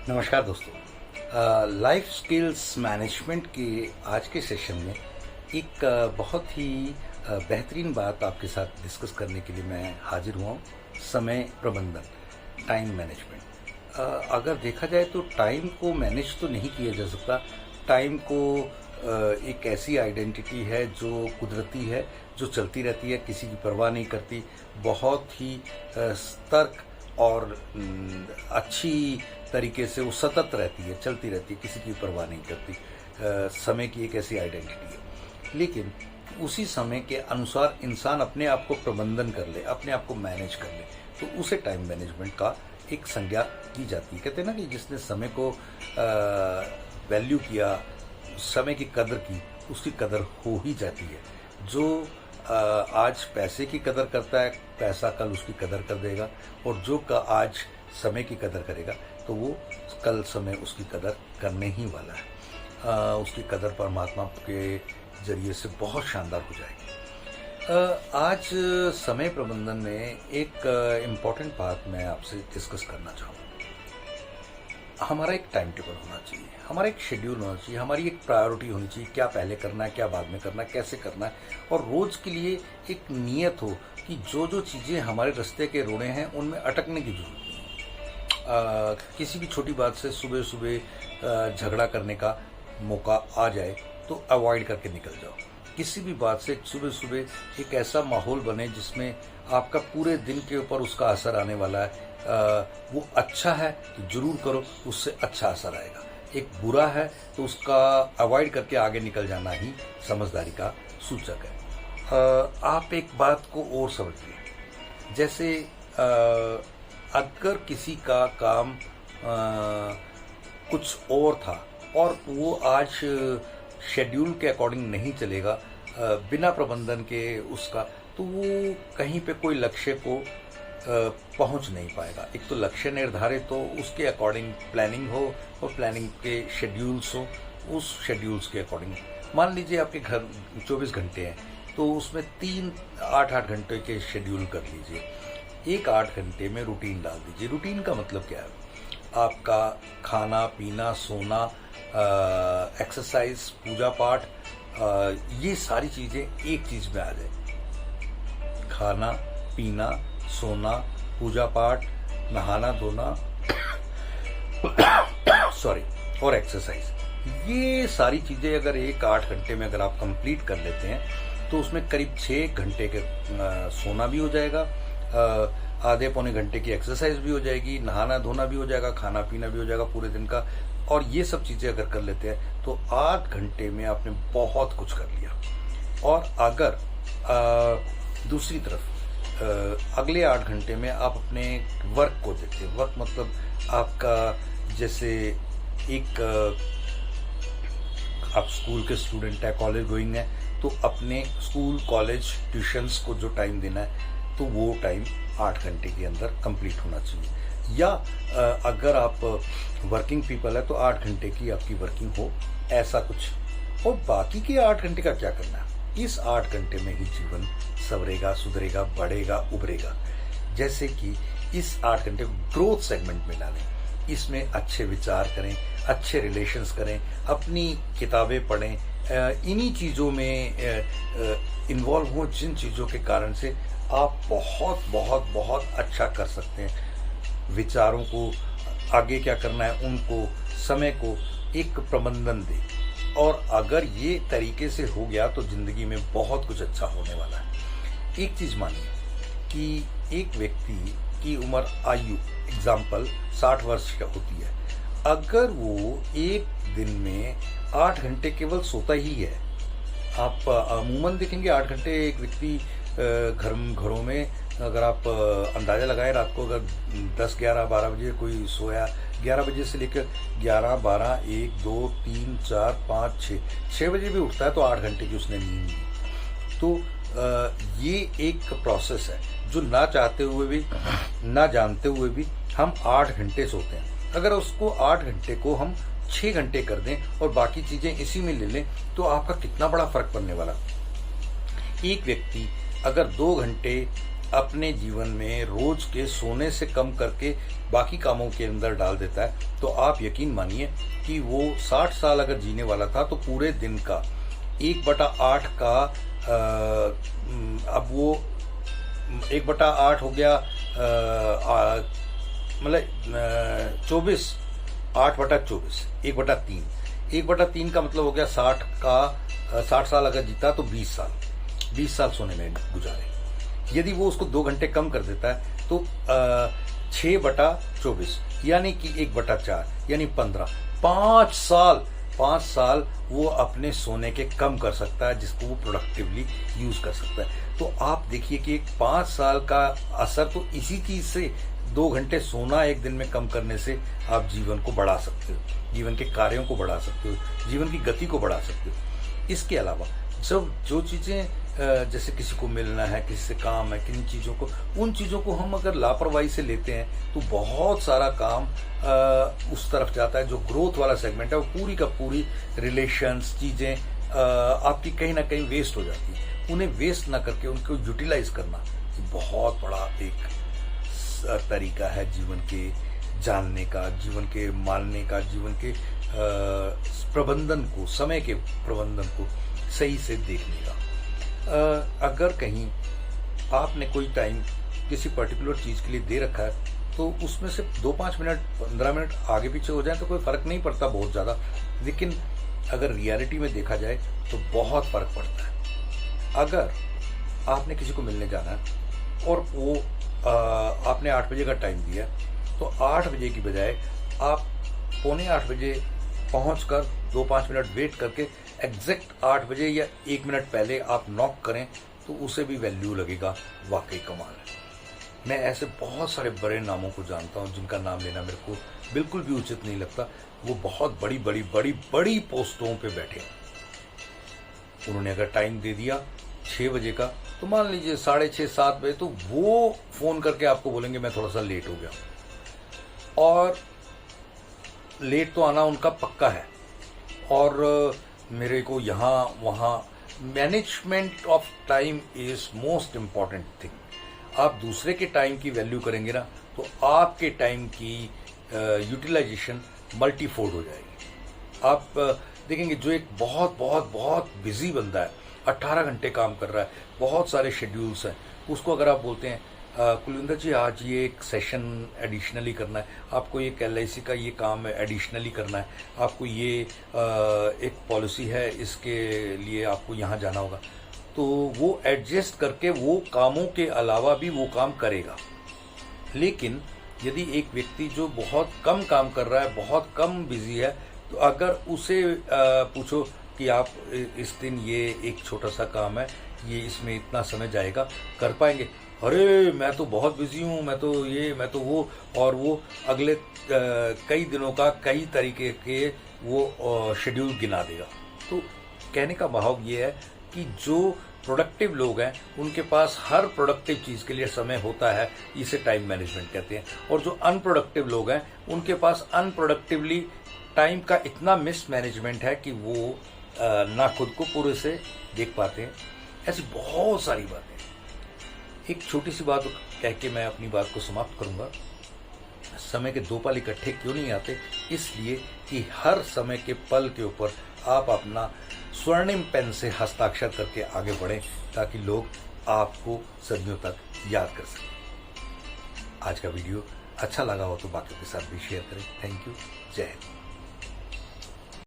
नमस्कार दोस्तों, life skills management के आज के सेशन में एक बहुत ही बेहतरीन बात आपके साथ डिस्कस करने के लिए मैं हाजिर हुआ हूँ। समय प्रबंधन, टाइम मैनेजमेंट। अगर देखा जाए तो टाइम को मैनेज तो नहीं किया जा सकता। टाइम को एक ऐसी आइडेंटिटी है जो कुदरती है, जो चलती रहती है, किसी की परवाह नहीं करती, बहुत ही सतर्क और अच्छी तरीके से वो सतत रहती है, चलती रहती है, किसी की परवाह नहीं करती। समय की एक ऐसी आइडेंटिटी है। लेकिन उसी समय के अनुसार इंसान अपने आप को प्रबंधन कर ले, अपने आप को मैनेज कर ले, तो उसे टाइम मैनेजमेंट का एक संज्ञा दी जाती है। कहते हैं ना कि जिसने समय को वैल्यू किया, समय की कदर की, उसकी कदर हो ही जाती है। जो आज पैसे की कदर करता है, पैसा कल उसकी कदर कर देगा, और जो आज समय की कदर करेगा तो वो कल समय उसकी कदर करने ही वाला है। उसकी कदर परमात्मा के जरिए से बहुत शानदार हो जाएगी। आज समय प्रबंधन में एक इम्पॉर्टेंट बात मैं आपसे डिस्कस करना चाहूँगा। हमारा एक टाइम टेबल होना चाहिए, हमारा एक शेड्यूल होना चाहिए, हमारी एक प्रायोरिटी होनी चाहिए, क्या पहले करना है, क्या बाद में करना है, कैसे करना है, और रोज के लिए एक नियत हो कि जो जो चीज़ें हमारे रास्ते के रोड़े हैं उनमें अटकने की जरूरत नहीं है। किसी भी छोटी बात से सुबह सुबह झगड़ा करने का मौका आ जाए तो अवॉइड करके निकल जाओ। किसी भी बात से सुबह सुबह एक ऐसा माहौल बने जिसमें आपका पूरे दिन के ऊपर उसका असर आने वाला है। वो अच्छा है तो जरूर करो, उससे अच्छा असर आएगा। एक बुरा है तो उसका अवॉइड करके आगे निकल जाना ही समझदारी का सूचक है। आप एक बात को और समझिए, जैसे अगर किसी का काम कुछ और था और वो आज शेड्यूल के अकॉर्डिंग नहीं चलेगा, बिना प्रबंधन के उसका, तो वो कहीं पे कोई लक्ष्य को पहुंच नहीं पाएगा। एक तो लक्ष्य निर्धारित हो, उसके अकॉर्डिंग प्लानिंग हो, और प्लानिंग के शेड्यूल्स हो, उस शेड्यूल्स के अकॉर्डिंग। मान लीजिए आपके घर 24 घंटे हैं, तो उसमें 8-8 घंटे के शेड्यूल कर लीजिए। एक 8 घंटे में रूटीन डाल दीजिए। रूटीन का मतलब क्या है? आपका खाना पीना, सोना, एक्सरसाइज, पूजा पाठ, ये सारी चीज़ें एक चीज़ में आ जाए। खाना पीना, सोना, पूजा पाठ, नहाना धोना और एक्सरसाइज, ये सारी चीज़ें अगर एक 8 घंटे में अगर आप कंप्लीट कर लेते हैं तो उसमें करीब 6 घंटे के सोना भी हो जाएगा, आधे पौने घंटे की एक्सरसाइज भी हो जाएगी, नहाना धोना भी हो जाएगा, खाना पीना भी हो जाएगा पूरे दिन का। और ये सब चीज़ें अगर कर लेते हैं तो 8 घंटे में आपने बहुत कुछ कर लिया। और अगर दूसरी तरफ अगले 8 घंटे में आप अपने वर्क को देखते हैं। वर्क मतलब आपका, जैसे एक आप स्कूल के स्टूडेंट है, कॉलेज गोइंग है, तो अपने स्कूल कॉलेज ट्यूशन्स को जो टाइम देना है तो वो टाइम 8 घंटे के अंदर कंप्लीट होना चाहिए। या अगर आप वर्किंग पीपल है तो 8 घंटे की आपकी वर्किंग हो, ऐसा कुछ। और बाकी के 8 घंटे का क्या करना है? इस 8 घंटे में ही जीवन संवरेगा, सुधरेगा, बढ़ेगा, उभरेगा। जैसे कि इस 8 घंटे को ग्रोथ सेगमेंट में डालें, इसमें अच्छे विचार करें, अच्छे रिलेशंस करें, अपनी किताबें पढ़ें, इन्हीं चीज़ों में इन्वॉल्व हों जिन चीज़ों के कारण से आप बहुत बहुत बहुत अच्छा कर सकते हैं। विचारों को आगे क्या करना है, उनको, समय को एक प्रबंधन दें। और अगर ये तरीके से हो गया तो जिंदगी में बहुत कुछ अच्छा होने वाला है। एक चीज मानिए कि एक व्यक्ति की उम्र, आयु एग्जाम्पल 60 वर्ष का होती है। अगर वो एक दिन में 8 घंटे केवल सोता ही है, आप अमूमन देखेंगे 8 घंटे एक व्यक्ति घरों में, अगर आप अंदाजा लगाएं, रात को अगर 10, 11, 12 बजे कोई सोया, 11 बजे से लेकर 11, 12, 1, 2, 3, 4, 5, 6 बजे भी उठता है तो 8 घंटे की उसने नींद ली। तो ये एक प्रोसेस है जो ना चाहते हुए भी, ना जानते हुए भी हम 8 घंटे सोते हैं। अगर उसको 8 घंटे को हम 6 घंटे कर दें और बाकी चीजें इसी में ले लें तो आपका कितना बड़ा फर्क पड़ने वाला। एक व्यक्ति अगर 2 घंटे अपने जीवन में रोज के सोने से कम करके बाकी कामों के अंदर डाल देता है, तो आप यकीन मानिए कि वो 60 साल अगर जीने वाला था तो पूरे दिन का 1/8 का अब वो 1/8 हो गया, मतलब 24, 8/24, 1/3, 1/3 का मतलब हो गया 60 का 60 साल अगर जीता तो 20 साल सोने में गुजारे। यदि वो उसको 2 घंटे कम कर देता है तो 6/24 यानी कि 1/4 यानी 15, 5 साल वो अपने सोने के कम कर सकता है, जिसको वो प्रोडक्टिवली यूज कर सकता है। तो आप देखिए कि 5 साल का असर तो इसी चीज से, 2 घंटे सोना एक दिन में कम करने से आप जीवन को बढ़ा सकते हो, जीवन के कार्यों को बढ़ा सकते हो, जीवन की गति को बढ़ा सकते हो। इसके अलावा जो चीजें जैसे किसी को मिलना है, किसी से काम है, किन चीजों को, उन चीजों को हम अगर लापरवाही से लेते हैं तो बहुत सारा काम उस तरफ जाता है। जो ग्रोथ वाला सेगमेंट है वो पूरी का पूरी रिलेशंस चीजें आपकी कहीं ना कहीं वेस्ट हो जाती है। उन्हें वेस्ट ना करके उनको यूटिलाइज करना बहुत बड़ा एक तरीका है जीवन के जानने का, जीवन के मानने का, जीवन के प्रबंधन को, समय के प्रबंधन को सही से देखने का। अगर कहीं आपने कोई टाइम किसी पर्टिकुलर चीज के लिए दे रखा है तो उसमें से 2-5 मिनट 15 मिनट आगे पीछे हो जाए तो कोई फर्क नहीं पड़ता बहुत ज्यादा, लेकिन अगर रियलिटी में देखा जाए तो बहुत फर्क पड़ता है। अगर आपने किसी को मिलने जाना है और वो आपने 8 बजे का टाइम दिया तो 8 बजे की बजाय आप 7:45 बजे पहुंचकर 2-5 मिनट वेट करके एग्जैक्ट 8 बजे या 1 मिनट पहले आप नॉक करें तो उसे भी वैल्यू लगेगा। वाकई कमाल है। मैं ऐसे बहुत सारे बड़े नामों को जानता हूं जिनका नाम लेना मेरे को बिल्कुल भी उचित नहीं लगता। वो बहुत बड़ी बड़ी बड़ी बड़ी पोस्टों पे बैठे, उन्होंने अगर टाइम दे दिया 6 बजे का तो मान लीजिए 6:30-7 बजे तो वो फोन करके आपको बोलेंगे मैं थोड़ा सा लेट हो गया, और लेट तो आना उनका पक्का है। और मेरे को यहाँ वहाँ management of time is most important thing. आप दूसरे के टाइम की वैल्यू करेंगे ना तो आपके टाइम की यूटिलाइजेशन मल्टीफोल्ड हो जाएगी। आप देखेंगे जो एक बहुत बहुत बहुत बिजी बंदा है, 18 घंटे काम कर रहा है, बहुत सारे शेड्यूल्स हैं, उसको अगर आप बोलते हैं कुलविंदर जी आज ये एक सेशन एडिशनली करना है, आपको ये LIC का ये काम है एडिशनली करना है, आपको ये एक पॉलिसी है इसके लिए आपको यहाँ जाना होगा, तो वो एडजस्ट करके वो कामों के अलावा भी वो काम करेगा। लेकिन यदि एक व्यक्ति जो बहुत कम काम कर रहा है, बहुत कम बिजी है, तो अगर उसे पूछो कि आप इस दिन ये एक छोटा सा काम है, ये इसमें इतना समय जाएगा, कर पाएंगे? अरे मैं तो बहुत बिजी हूँ, मैं तो ये, मैं तो वो, और वो अगले कई दिनों का कई तरीके के वो शेड्यूल गिना देगा। तो कहने का भाव ये है कि जो प्रोडक्टिव लोग हैं उनके पास हर प्रोडक्टिव चीज के लिए समय होता है, इसे टाइम मैनेजमेंट कहते हैं। और जो अनप्रोडक्टिव लोग हैं उनके पास अनप्रोडक्टिवली टाइम का इतना मिसमैनेजमेंट है कि वो ना खुद को पूरे से देख पाते हैं। ऐसी बहुत सारी बातें। एक छोटी सी बात कह के मैं अपनी बात को समाप्त करूंगा। समय के 2 पल इकट्ठे क्यों नहीं आते? इसलिए कि हर समय के पल के ऊपर आप अपना स्वर्णिम पेन से हस्ताक्षर करके आगे बढ़ें ताकि लोग आपको सदियों तक याद कर सकें। आज का वीडियो अच्छा लगा हो तो बाकियों के साथ भी शेयर करें। Thank you. जय हिंद।